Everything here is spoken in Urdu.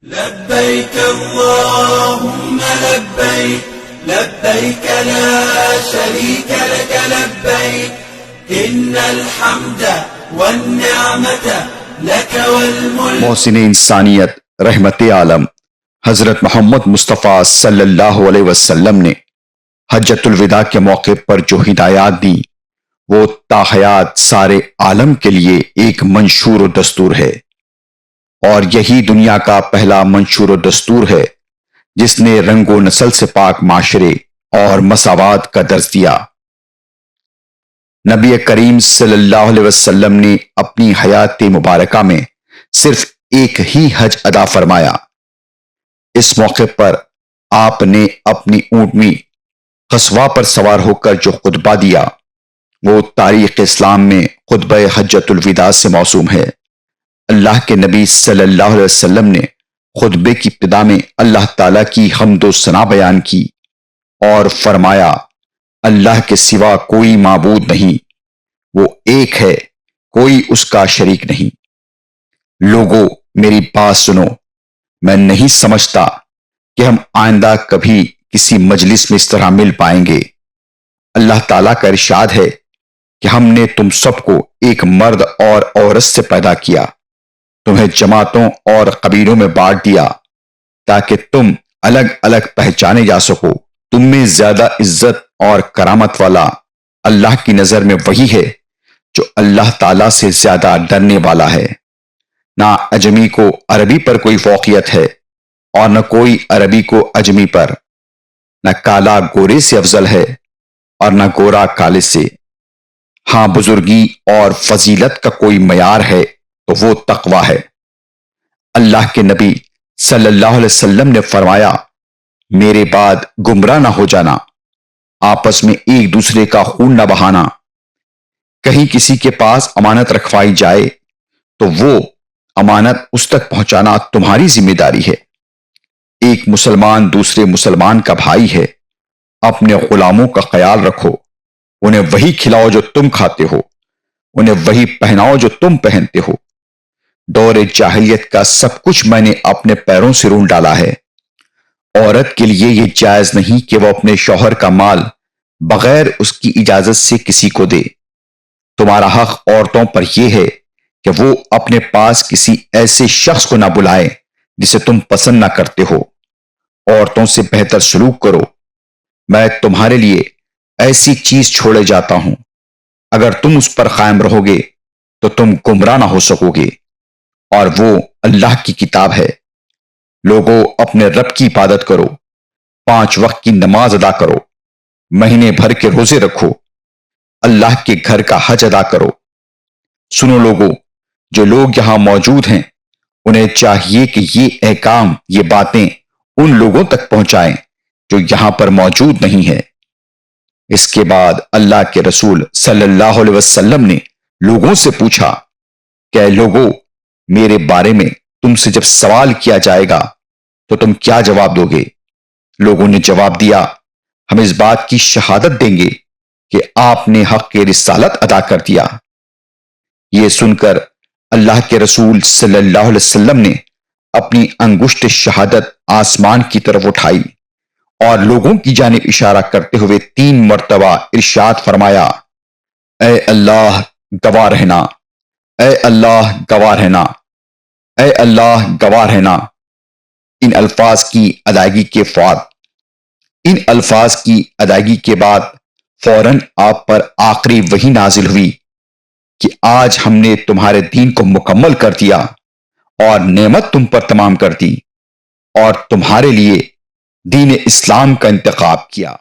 لبيك اللهم لبيك لبيك لا شريك لك لبيك إن الحمد والنعمة لك والملك. محسن انسانیت رحمت عالم حضرت محمد مصطفیٰ صلی اللہ علیہ وسلم نے حجۃ الوداع کے موقع پر جو ہدایات دی وہ تاحیات سارے عالم کے لیے ایک منشور و دستور ہے، اور یہی دنیا کا پہلا منشور و دستور ہے جس نے رنگ و نسل سے پاک معاشرے اور مساوات کا درس دیا۔ نبی کریم صلی اللہ علیہ وسلم نے اپنی حیات مبارکہ میں صرف ایک ہی حج ادا فرمایا۔ اس موقع پر آپ نے اپنی اونٹنی قصواء پر سوار ہو کر جو خطبہ دیا وہ تاریخ اسلام میں خطبہ حجۃ الوداع سے موسوم ہے۔ اللہ کے نبی صلی اللہ علیہ وسلم نے خطبے کی ابتدا میں اللہ تعالیٰ کی حمد و ثنا بیان کی اور فرمایا، اللہ کے سوا کوئی معبود نہیں، وہ ایک ہے، کوئی اس کا شریک نہیں۔ لوگو میری بات سنو، میں نہیں سمجھتا کہ ہم آئندہ کبھی کسی مجلس میں اس طرح مل پائیں گے۔ اللہ تعالیٰ کا ارشاد ہے کہ ہم نے تم سب کو ایک مرد اور عورت سے پیدا کیا، تمہیں جماعتوں اور قبیلوں میں بانٹ دیا تاکہ تم الگ الگ پہچانے جا سکو۔ تم میں زیادہ عزت اور کرامت والا اللہ کی نظر میں وہی ہے جو اللہ تعالیٰ سے زیادہ ڈرنے والا ہے۔ نہ اجمی کو عربی پر کوئی فوقیت ہے اور نہ کوئی عربی کو اجمی پر، نہ کالا گورے سے افضل ہے اور نہ گورا کالے سے۔ ہاں بزرگی اور فضیلت کا کوئی معیار ہے تو وہ تقوی ہے۔ اللہ کے نبی صلی اللہ علیہ وسلم نے فرمایا، میرے بعد گمراہ نہ ہو جانا، آپس میں ایک دوسرے کا خون نہ بہانا۔ کہیں کسی کے پاس امانت رکھوائی جائے تو وہ امانت اس تک پہنچانا تمہاری ذمہ داری ہے۔ ایک مسلمان دوسرے مسلمان کا بھائی ہے، اپنے غلاموں کا خیال رکھو، انہیں وہی کھلاؤ جو تم کھاتے ہو، انہیں وہی پہناؤ جو تم پہنتے ہو۔ دور جاہلیت کا سب کچھ میں نے اپنے پیروں سے رون ڈالا ہے۔ عورت کے لیے یہ جائز نہیں کہ وہ اپنے شوہر کا مال بغیر اس کی اجازت سے کسی کو دے۔ تمہارا حق عورتوں پر یہ ہے کہ وہ اپنے پاس کسی ایسے شخص کو نہ بلائیں جسے تم پسند نہ کرتے ہو۔ عورتوں سے بہتر سلوک کرو۔ میں تمہارے لیے ایسی چیز چھوڑے جاتا ہوں، اگر تم اس پر قائم رہو گے تو تم گمراہ نہ ہو سکو گے، اور وہ اللہ کی کتاب ہے۔ لوگوں اپنے رب کی عبادت کرو، 5 وقت کی نماز ادا کرو، مہینے بھر کے روزے رکھو، اللہ کے گھر کا حج ادا کرو۔ سنو لوگوں، جو لوگ یہاں موجود ہیں انہیں چاہیے کہ یہ احکام، یہ باتیں ان لوگوں تک پہنچائیں جو یہاں پر موجود نہیں ہیں۔ اس کے بعد اللہ کے رسول صلی اللہ علیہ وسلم نے لوگوں سے پوچھا کہ اے لوگوں، میرے بارے میں تم سے جب سوال کیا جائے گا تو تم کیا جواب دو گے؟ لوگوں نے جواب دیا، ہم اس بات کی شہادت دیں گے کہ آپ نے حق کی رسالت ادا کر دیا۔ یہ سن کر اللہ کے رسول صلی اللہ علیہ وسلم نے اپنی انگشت شہادت آسمان کی طرف اٹھائی اور لوگوں کی جانب اشارہ کرتے ہوئے 3 مرتبہ ارشاد فرمایا، اے اللہ گواہ رہنا، اے اللہ گواہ رہنا، اے اللہ گواہ رہنا۔ ان الفاظ کی ادائیگی کے بعد فوراً آپ پر آخری وحی نازل ہوئی کہ آج ہم نے تمہارے دین کو مکمل کر دیا اور نعمت تم پر تمام کر دی اور تمہارے لیے دین اسلام کا انتخاب کیا۔